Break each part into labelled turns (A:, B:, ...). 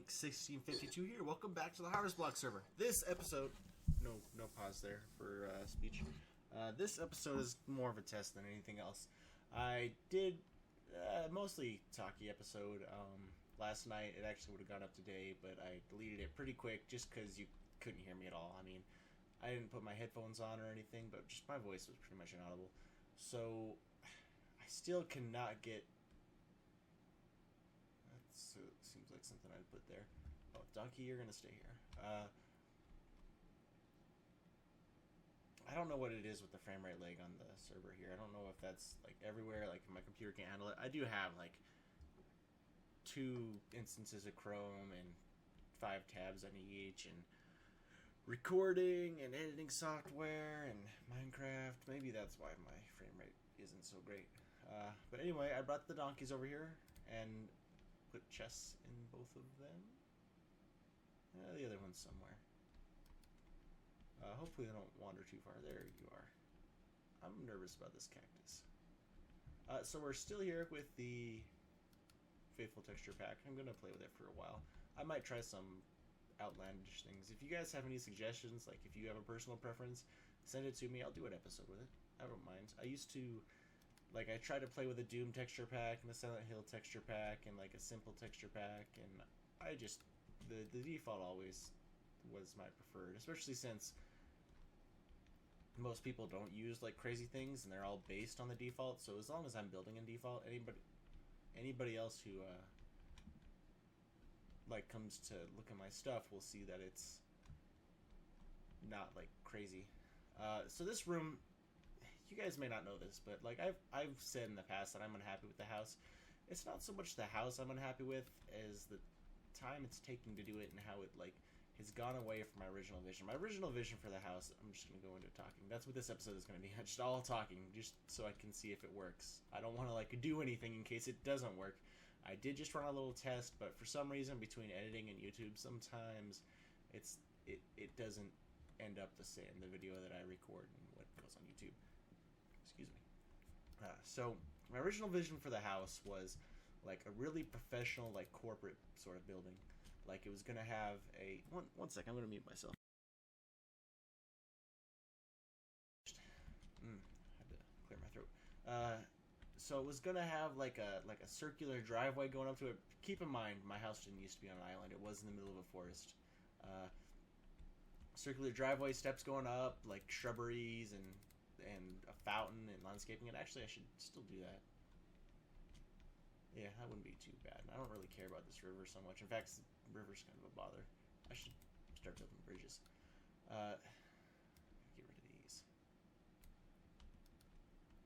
A: ep-61 here. Welcome back to the Harvest Block server. This episode, no pause there for speech. This episode is more of a test than anything else. I did mostly talky episode last night. It actually would have gone up today, but I deleted it pretty quick just because you couldn't hear me at all. I mean, I didn't put my headphones on or anything, but just my voice was pretty much inaudible. So I still cannot get. That seems like something I'd put there. Oh, Donkey, you're gonna stay here. I don't know what it is with the frame rate lag on the server here. I don't know if that's like everywhere, like my computer can't handle it. I do have like 2 instances of Chrome and 5 tabs on each, and recording and editing software and Minecraft. Maybe that's why my frame rate isn't so great. But anyway, I brought the donkeys over here and put chests in both of them. The other one's somewhere. Hopefully they don't wander too far. There you are. I'm nervous about this cactus. So we're still here with the Faithful Texture Pack. I'm going to play with it for a while. I might try some outlandish things. If you guys have any suggestions, like if you have a personal preference, send it to me. I'll do an episode with it. I don't mind. I used to... Like, I tried to play with a Doom texture pack and a Silent Hill texture pack and, like, a simple texture pack, and I just... The default always was my preferred, especially since most people don't use, like, crazy things, and they're all based on the default, so as long as I'm building in default, anybody else who, like, comes to look at my stuff will see that it's not, like, crazy. So this room... You guys may not know this, but like I've said in the past that I'm unhappy with the house. It's not so much the house I'm unhappy with as the time it's taking to do it and how it like has gone away from my original vision. My original vision for the house, I'm just gonna go into talking. That's what this episode is gonna be. Just all talking, just so I can see if it works. I don't want to like do anything in case it doesn't work. I did just run a little test, but for some reason between editing and YouTube, sometimes it doesn't end up the same. The video that I record and what goes on YouTube. Excuse me. So my original vision for the house was like a really professional, like corporate sort of building. Like it was gonna have a one second. I'm gonna mute myself. Had to clear my throat. So it was gonna have like a circular driveway going up to it. Keep in mind, my house didn't used to be on an island. It was in the middle of a forest. Circular driveway, steps going up, like shrubberies and a fountain and landscaping. And actually I should still do that. Yeah, that wouldn't be too bad. I don't really care about this river so much. In fact, the river's kind of a bother. I should start building bridges. Get rid of these.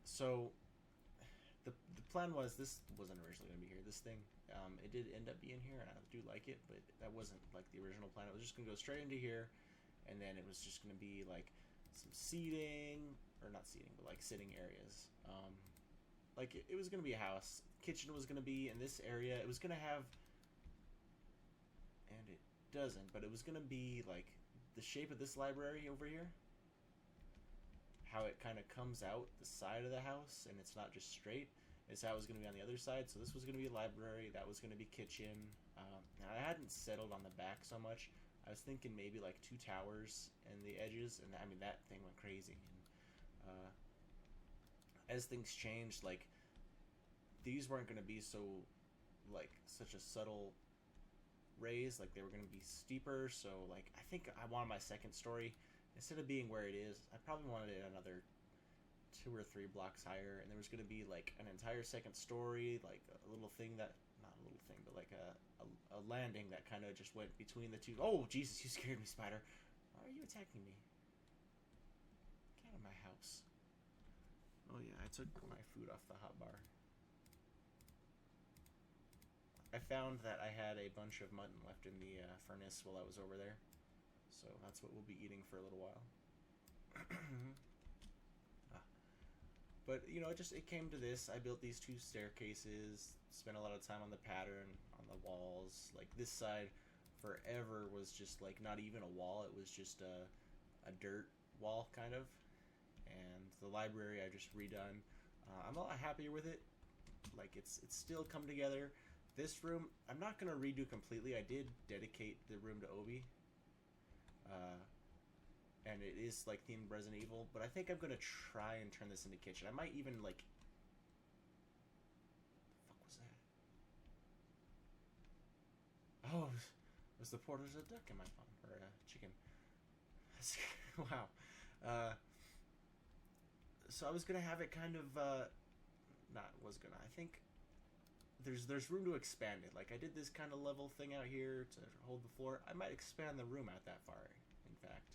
A: So the plan was, this wasn't originally going to be here. This thing, it did end up being here, and I do like it, but that wasn't like the original plan. It was just going to go straight into here, and then it was just going to be like some seating, or not seating, but like sitting areas. Like it was gonna be a house. Kitchen was gonna be in this area. It was gonna have, and it doesn't, but it was gonna be like the shape of this library over here. How it kind of comes out the side of the house, and it's not just straight. It's how it was gonna be on the other side. So this was gonna be a library. That was gonna be kitchen. And I hadn't settled on the back so much. I was thinking maybe like 2 towers and the edges, and I mean that thing went crazy. And as things changed, like these weren't going to be so like such a subtle raise, like they were going to be steeper. So like I think I wanted my second story, instead of being where it is, I probably wanted it another 2 or 3 blocks higher, and there was going to be like an entire second story, like a little thing that, not a little thing, but like a landing that kind of just went between the two. Oh Jesus, you scared me, spider. Why are you attacking me? Get out of my house. Oh yeah, I took my food off the hot bar. I found that I had a bunch of mutton left in the furnace while I was over there, so that's what we'll be eating for a little while. But you know, it came to this. I built these 2 staircases, spent a lot of time on the pattern, on the walls. Like this side forever was just like not even a wall, it was just a dirt wall kind of. And the library I just redone. I'm a lot happier with it. Like it's still come together. This room, I'm not gonna redo completely. I did dedicate the room to Obi, uh, and it is like themed Resident Evil. But I think I'm gonna try and turn this into kitchen. I might even like. The fuck was that? Oh, it was the port? There's a duck in my phone or a chicken. Wow. So I was gonna have it kind of. Not was gonna. I think there's room to expand it. Like I did this kind of level thing out here to hold the floor. I might expand the room out that far. In fact,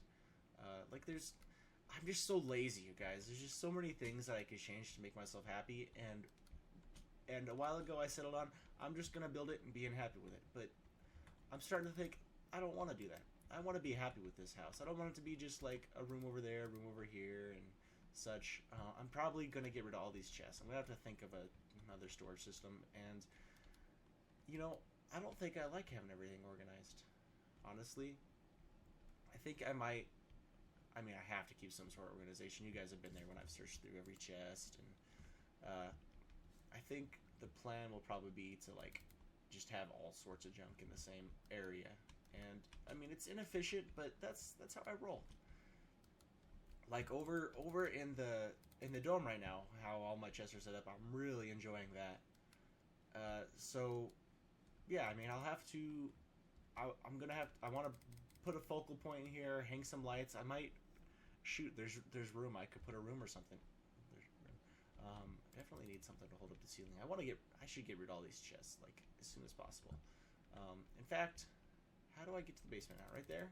A: like I'm just so lazy, you guys. There's just so many things that I could change to make myself happy. And a while ago I settled on I'm just gonna build it and be happy with it. But I'm starting to think I don't want to do that. I want to be happy with this house. I don't want it to be just like a room over there, a room over here, and such. I'm probably gonna get rid of all these chests. I'm gonna have to think of another storage system, and you know, I don't think I like having everything organized. Honestly, I think I might. I mean, I have to keep some sort of organization. You guys have been there when I've searched through every chest, and I think the plan will probably be to like just have all sorts of junk in the same area. And I mean, it's inefficient, but that's how I roll. Like over in the dome right now, how all my chests are set up, I'm really enjoying that. So yeah, I mean, I'll have to. I'm gonna have. I want to put a focal point in here, hang some lights. I might shoot. There's room. I could put a room or something. There's room. Definitely need something to hold up the ceiling. I should get rid of all these chests like as soon as possible. In fact, how do I get to the basement now? Right there.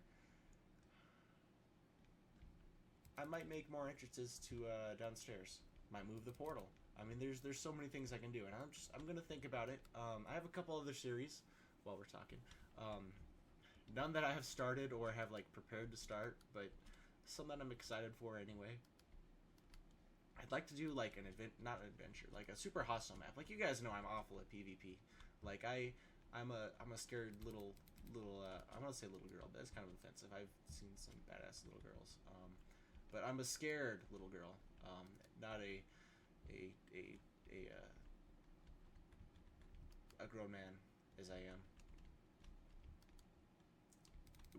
A: I might make more entrances to downstairs. Might move the portal. I mean, there's so many things I can do, and I'm gonna think about it. I have a couple other series while we're talking. None that I have started or have like prepared to start, but some that I'm excited for anyway. I'd like to do like not an adventure, like a super hostile map. Like you guys know, I'm awful at PvP. Like I'm a scared little I want to say little girl, but it's kind of offensive. I've seen some badass little girls, but I'm a scared little girl, not a grown man as I am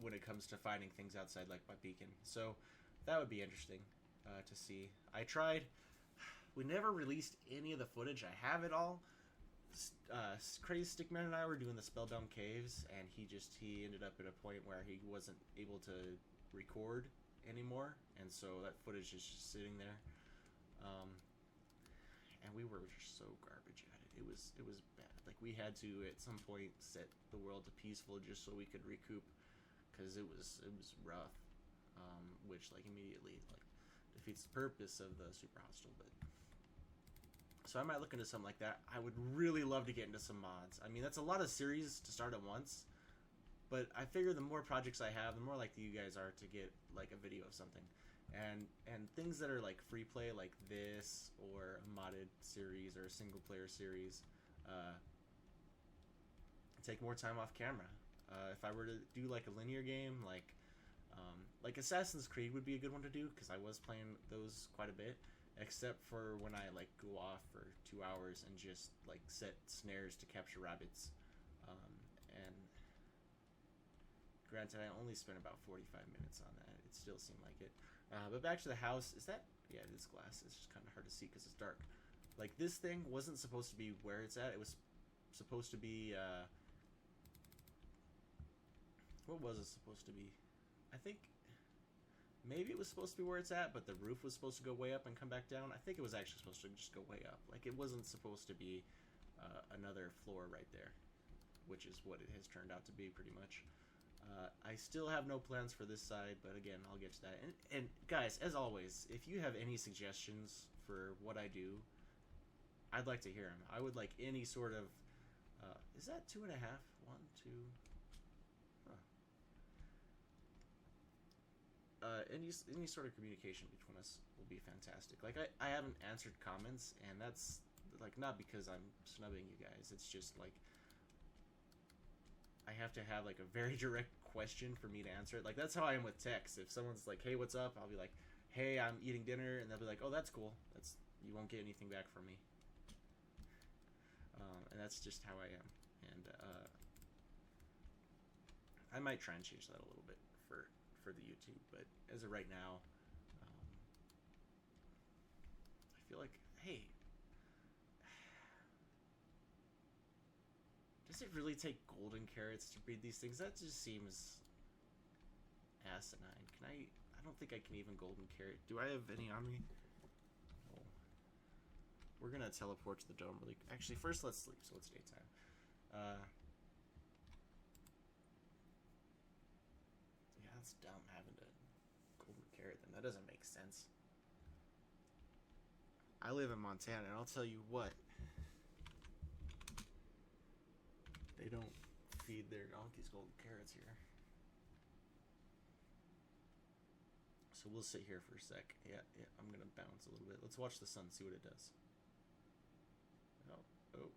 A: when it comes to finding things outside like my beacon. So that would be interesting to see. I tried. We never released any of the footage. I have it all. Crazy Stickman and I were doing the Spellbound Caves, and he ended up at a point where he wasn't able to record anymore, and so that footage is just sitting there. And we were just so garbage at it. It was bad. Like we had to at some point set the world to peaceful just so we could recoup, because it was rough, which like immediately like defeats the purpose of the super hostile. But so I might look into something like that. I would really love to get into some mods. I mean, that's a lot of series to start at once, but I figure the more projects I have, the more likely you guys are to get like a video of something. And things that are like free play like this, or a modded series, or a single player series, take more time off camera. If I were to do like a linear game, like Assassin's Creed would be a good one to do, because I was playing those quite a bit, except for when I like go off for 2 hours and just like set snares to capture rabbits. And granted, I only spent about 45 minutes on that. It still seemed like it. But back to the house. Is that... Yeah, it is glass. It's just kind of hard to see because it's dark. Like, this thing wasn't supposed to be where it's at. It was supposed to be... what was it supposed to be? I think... Maybe it was supposed to be where it's at, but the roof was supposed to go way up and come back down. I think it was actually supposed to just go way up. Like, it wasn't supposed to be another floor right there, which is what it has turned out to be pretty much. I still have no plans for this side, but again, I'll get to that. And guys, as always, if you have any suggestions for what I do, I'd like to hear them. I would like any sort of... is that 2.5? 1, 2... Any sort of communication between us will be fantastic. Like, I haven't answered comments, and that's, like, not because I'm snubbing you guys. It's just, like... I have to have like a very direct question for me to answer it. Like that's how I am with text. If someone's like, "Hey, what's up?" I'll be like, "Hey, I'm eating dinner," and they'll be like, "Oh, that's cool. You won't get anything back from me." And that's just how I am. and I might try and change that a little bit for the YouTube, but as of right now, I feel like, hey, does it really take golden carrots to breed these things? That just seems asinine. Can I don't think I can even golden carrot. Do I have any on me? No. We're gonna teleport to the dome really. Actually, first let's sleep, so it's daytime. Yeah, that's dumb having to golden carrot them. That doesn't make sense. I live in Montana, and I'll tell you what. They don't feed their donkeys golden carrots here. So we'll sit here for a sec. Yeah, I'm gonna bounce a little bit. Let's watch the sun, see what it does. Oh.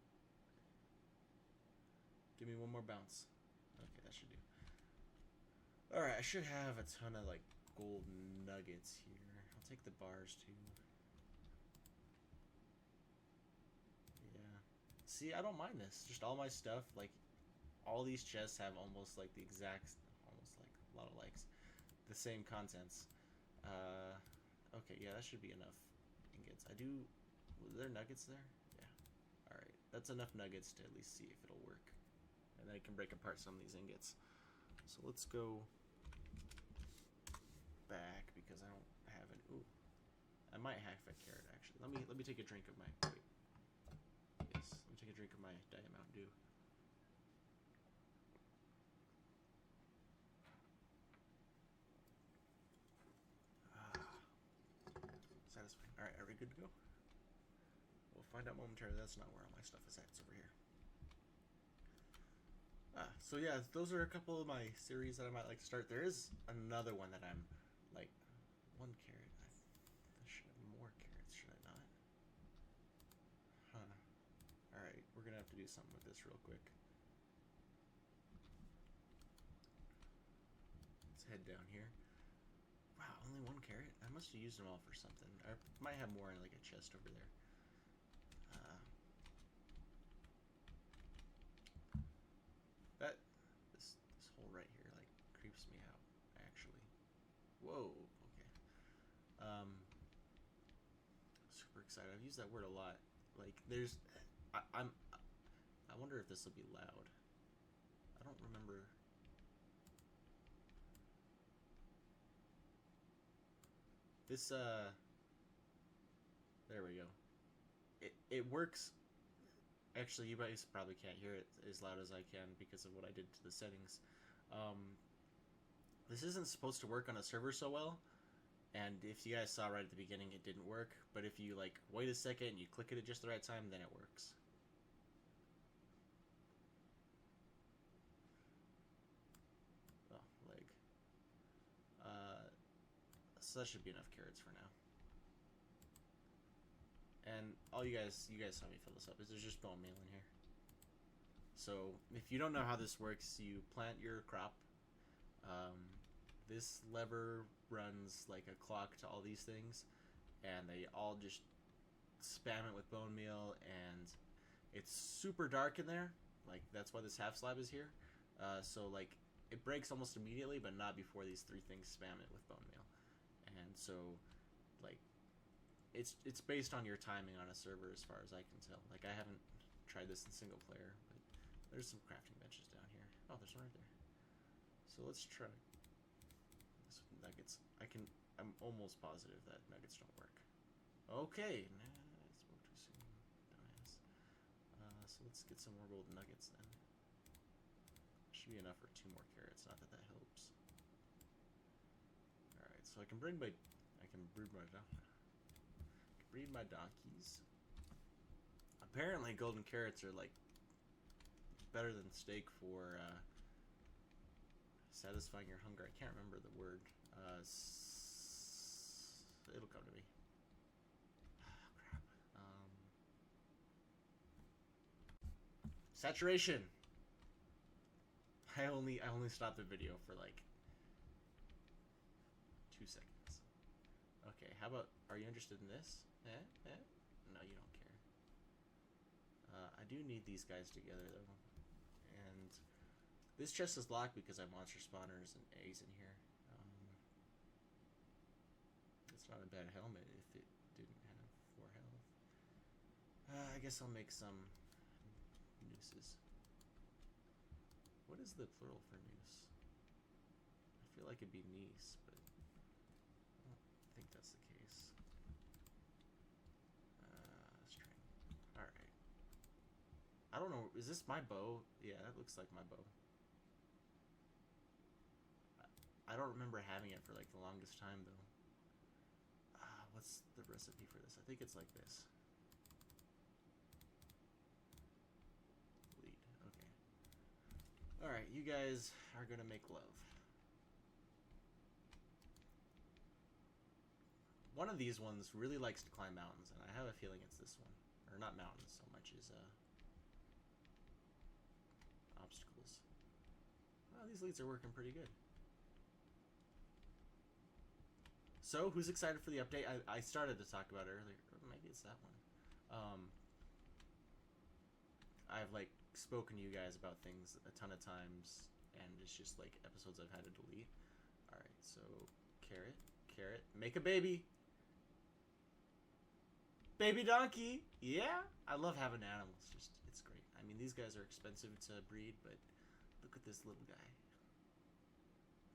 A: Give me one more bounce. Okay, that should do. Alright, I should have a ton of, like, gold nuggets here. I'll take the bars, too. Yeah. See, I don't mind this. Just all my stuff, like, all these chests have almost, like, the exact, almost, like, a lot of likes, the same contents. Okay, yeah, that should be enough ingots. Were there nuggets there? Yeah. Alright, that's enough nuggets to at least see if it'll work. And then I can break apart some of these ingots. So let's go back because I don't have an. Ooh, I might have a carrot actually. Let me take a drink of my. Wait. Yes, let me take a drink of my Diet Mountain Dew. Satisfying. All right, are we good to go? We'll find out momentarily. That's not where all my stuff is at. It's over here. So yeah, those are a couple of my series that I might like to start. There is another one that I'm like, one carrot. I should have more carrots, should I not? Huh. Alright, we're gonna have to do something with this real quick. Let's head down here. Wow, only one carrot? I must have used them all for something. I might have more in like a chest over there. This hole right here like creeps me out, actually. Whoa, okay. Super excited. I've used that word a lot. Like there's I wonder if this will be loud. I don't remember. This there we go. It works. Actually, you guys probably can't hear it as loud as I can because of what I did to the settings. This isn't supposed to work on a server so well, and if you guys saw right at the beginning, it didn't work. But if you like wait a second and you click it at just the right time, then it works. Oh, leg. So that should be enough carrots for now. And all you guys saw me fill this up. There's just bone meal in here. So if you don't know how this works, you plant your crop. This lever runs like a clock to all these things, and they all just spam it with bone meal, and it's super dark in there. Like that's why this half slab is here. So like it breaks almost immediately, but not before these three things spam it with bone meal. And so like it's based on your timing on a server as far as I can tell. Like I haven't tried this in single player, but there's some crafting benches down here. Oh, there's one right there. So let's try this with nuggets. I'm almost positive that nuggets don't work. Okay, nah, I spoke too soon. Dumbass. So let's get some more gold nuggets then. Should be enough for 2 more carrots. Not that that helps. All right, so I can breed my donkeys. Apparently, golden carrots are like better than steak for satisfying your hunger. I can't remember the word. It'll come to me. Oh, crap. Saturation. I only stopped the video for like 2 seconds. Okay, how about, are you interested in this? No, you don't care. I do need these guys together though. and this chest is locked because I have monster spawners and eggs in here. It's not a bad helmet if it didn't have 4 health. I guess I'll make some nooses. What is the plural for noose? I feel like it'd be niece, but I don't think that's the case. String. Alright. I don't know, is this my bow? Yeah, that looks like my bow. I don't remember having it for like the longest time though. What's the recipe for this? I think it's like this. Lead, okay. Alright, you guys are gonna make love. One of these ones really likes to climb mountains, and I have a feeling it's this one. Or not mountains so much as obstacles. Well, these leads are working pretty good. So, who's excited for the update? I started to talk about it earlier. Maybe it's that one. I've, like, spoken to you guys about things a ton of times, and it's just, like, episodes I've had to delete. Alright, so, carrot, make a baby! Baby donkey! Yeah! I love having animals. It's great. I mean, these guys are expensive to breed, but look at this little guy.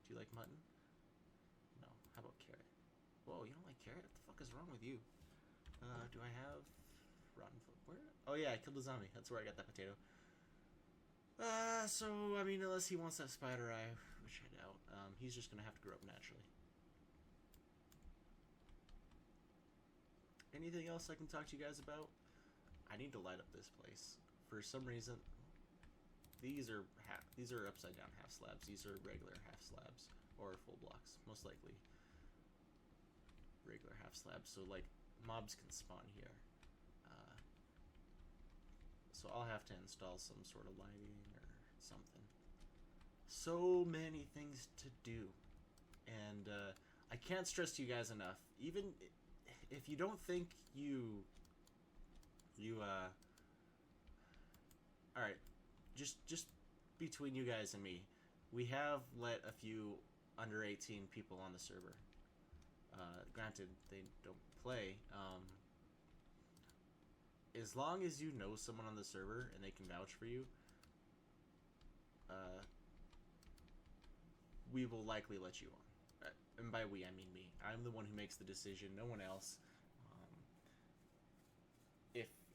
A: Do you like mutton? No. How about carrot? Whoa, you don't like carrot? What the fuck is wrong with you? Do I have rotten foot? Where? Oh yeah, I killed a zombie. That's where I got that potato. So, I mean, unless he wants that spider eye, which I doubt, he's just gonna have to grow up naturally. Anything else I can talk to you guys about? I need to light up this place. For some reason, these are upside down half slabs. These are regular half slabs, or full blocks, most likely. Regular half slabs, so like mobs can spawn here. So I'll have to install some sort of lighting or something. So many things to do, and I can't stress to you guys enough. Even if you don't think all right, just between you guys and me, we have let a few under 18 people on the server. Granted, they don't play. As long as you know someone on the server and they can vouch for you, we will likely let you on. And by we, I mean me. I'm the one who makes the decision, no one else.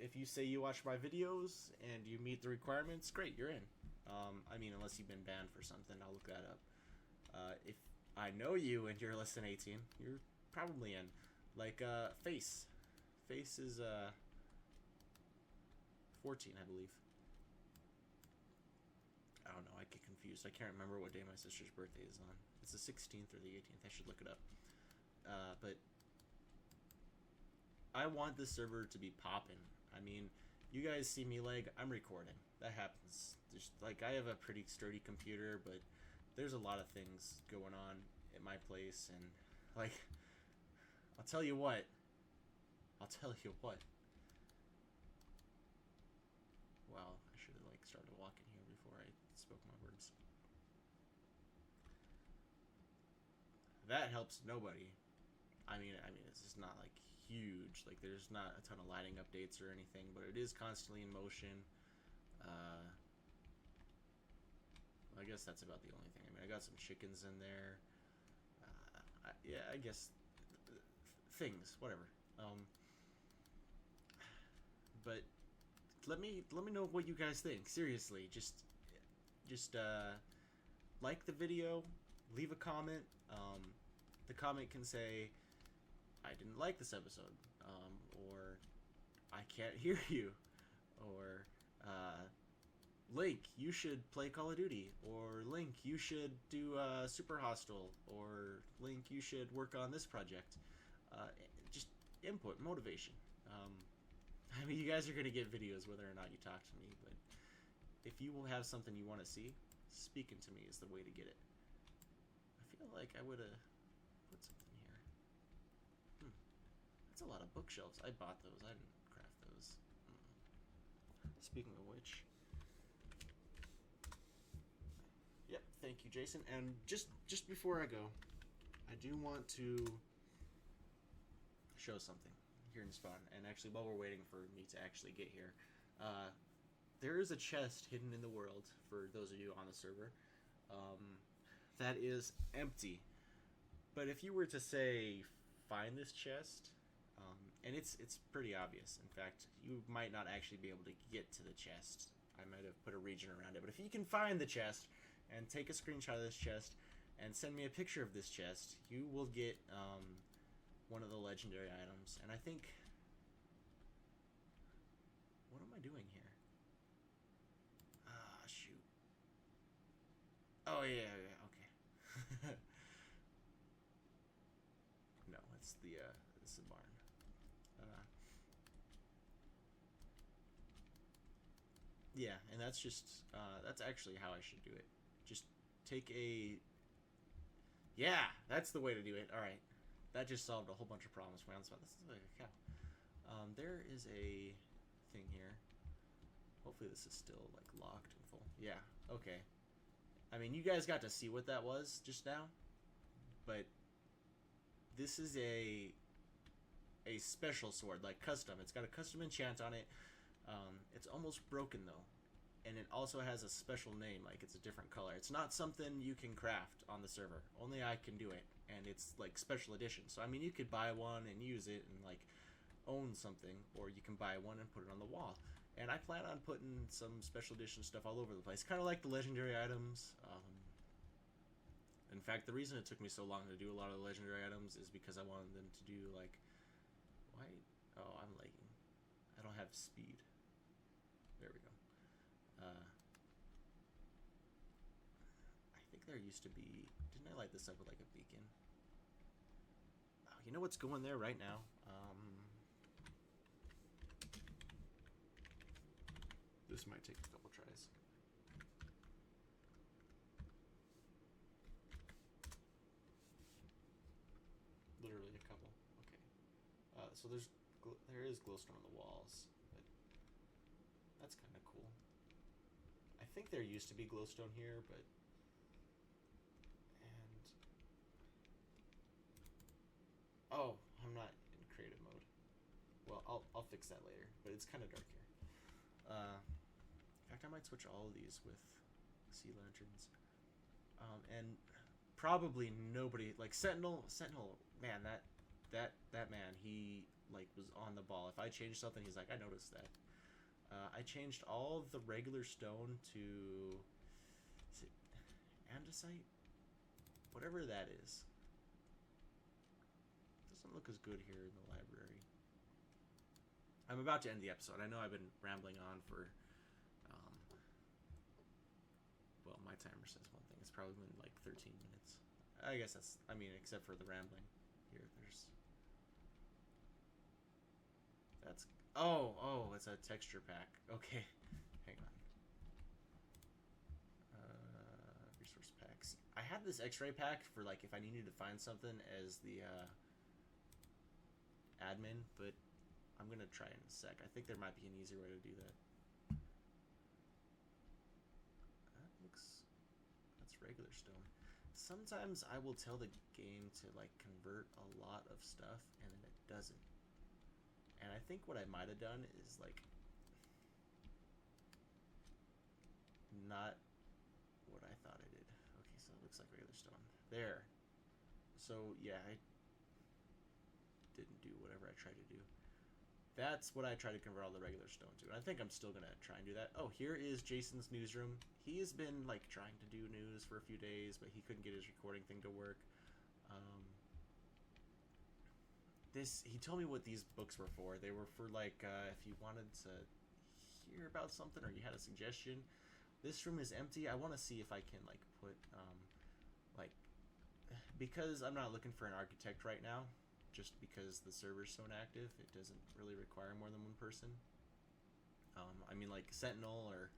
A: If you say you watch my videos and you meet the requirements, great, you're in. I mean, unless you've been banned for something, I'll look that up. If I know you and you're less than 18, you're probably in. Like, Face. Face is, 14, I believe. I don't know, I get confused. I can't remember what day my sister's birthday is on. It's the 16th or the 18th, I should look it up. But I want this server to be poppin'. I mean, you guys see me lag, I'm recording. That happens. Just, like, I have a pretty sturdy computer, but there's a lot of things going on at my place, and, like, I'll tell you what. Wow, I should have, like, started walking here before I spoke my words. That helps nobody. I mean, it's just not, like, huge. Like, there's not a ton of lighting updates or anything, but it is constantly in motion. I guess that's about the only thing. I mean, I got some chickens in there. Yeah, I guess things, whatever. But let me know what you guys think. Seriously, just like the video, leave a comment. The comment can say, I didn't like this episode, or I can't hear you, or Link, you should play Call of Duty, or Link, you should do Super Hostile, or Link, you should work on this project. Just input, motivation. I mean, you guys are going to get videos whether or not you talk to me, but if you will have something you want to see, speaking to me is the way to get it. I feel like I would have put something here. That's a lot of bookshelves. I bought those. I didn't craft those. Speaking of which, Yep, thank you, Jason. And just before I go, I do want to show something here in Spawn. And actually, while we're waiting for me to actually get here, there is a chest hidden in the world for those of you on the server that is empty. But if you were to say find this chest, and it's pretty obvious. In fact, you might not actually be able to get to the chest. I might have put a region around it. But if you can find the chest and take a screenshot of this chest and send me a picture of this chest, you will get one of the legendary items. And I think... What am I doing here? Ah, shoot. Oh, yeah, okay. No, it's the barn. Yeah, and that's just, that's actually how I should do it. Just take a... Yeah, that's the way to do it. Alright. That just solved a whole bunch of problems for me on the spot. This is like a cow. There is a thing here. Hopefully this is still, like, locked and full. Yeah, okay. I mean, you guys got to see what that was just now. But this is a special sword, like custom. It's got a custom enchant on it. It's almost broken though, and it also has a special name, like it's a different color. It's not something you can craft on the server. Only I can do it, and it's like special edition. So I mean, you could buy one and use it and like own something, or you can buy one and put it on the wall. And I plan on putting some special edition stuff all over the place, kind of like the legendary items. In fact, the reason it took me so long to do a lot of the legendary items is because I wanted them to do like... Why? Oh, I'm lagging. I don't have speed. There we go. I think there used to be... Didn't I light this up with like a beacon? Oh, you know what's going there right now? This might take a couple tries. Literally a couple. Okay. So there is glowstone on the walls, but that's kind of cool. I think there used to be glowstone here, but oh, I'm not in creative mode. Well, I'll fix that later, but it's kind of dark here. In fact, I might switch all of these with sea lanterns. And probably nobody like Sentinel, man, that man, he like was on the ball. If I changed something, he's like, I noticed that. I changed all of the regular stone to, is it andesite? Whatever that is. Doesn't look as good here in the library. I'm about to end the episode. I know I've been rambling on for, well, my timer says one thing. It's probably been like 13 minutes. I guess that's, I mean, except for the rambling. Here, there's... That's... Oh, it's a texture pack. Okay, hang on. Resource packs. I had this X-ray pack for, like, if I needed to find something as the, admin, but I'm gonna try in a sec. I think there might be an easier way to do that. That looks... That's regular stone. Sometimes I will tell the game to like convert a lot of stuff and then it doesn't. And I think what I might have done is like not what I thought I did. Okay, so it looks like regular stone. There. So yeah, I didn't do whatever I tried to do. That's what I try to convert all the regular stone to. And I think I'm still gonna try and do that. Oh, here is Jason's newsroom. He has been like trying to do news for a few days, but he couldn't get his recording thing to work. He told me what these books were for. They were for like if you wanted to hear about something or you had a suggestion. This room is empty. I want to see if I can like put like, because I'm not looking for an architect right now, just because the server's so inactive, it doesn't really require more than one person. I mean, like Sentinel or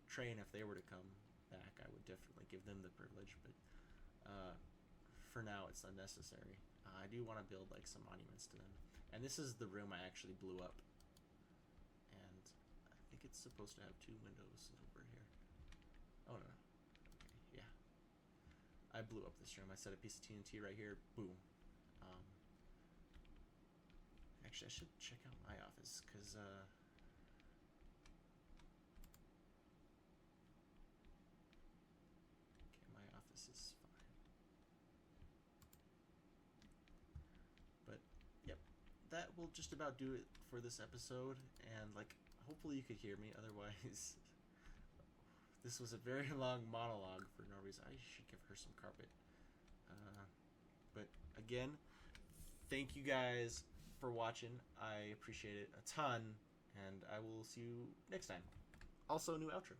A: Train, if they were to come back, I would definitely give them the privilege, but for now it's unnecessary. I do want to build like some monuments to them. And this is the room I actually blew up. And I think it's supposed to have 2 windows over here. Oh no. I blew up this room. I set a piece of TNT right here. Boom. Actually, I should check out my office, because, okay, my office is fine. But, yep, that will just about do it for this episode, and, like, hopefully you could hear me, otherwise, this was a very long monologue for no reason. I should give her some carpet. But, again, thank you guys for watching. I appreciate it a ton, and I will see you next time. Also, new outro.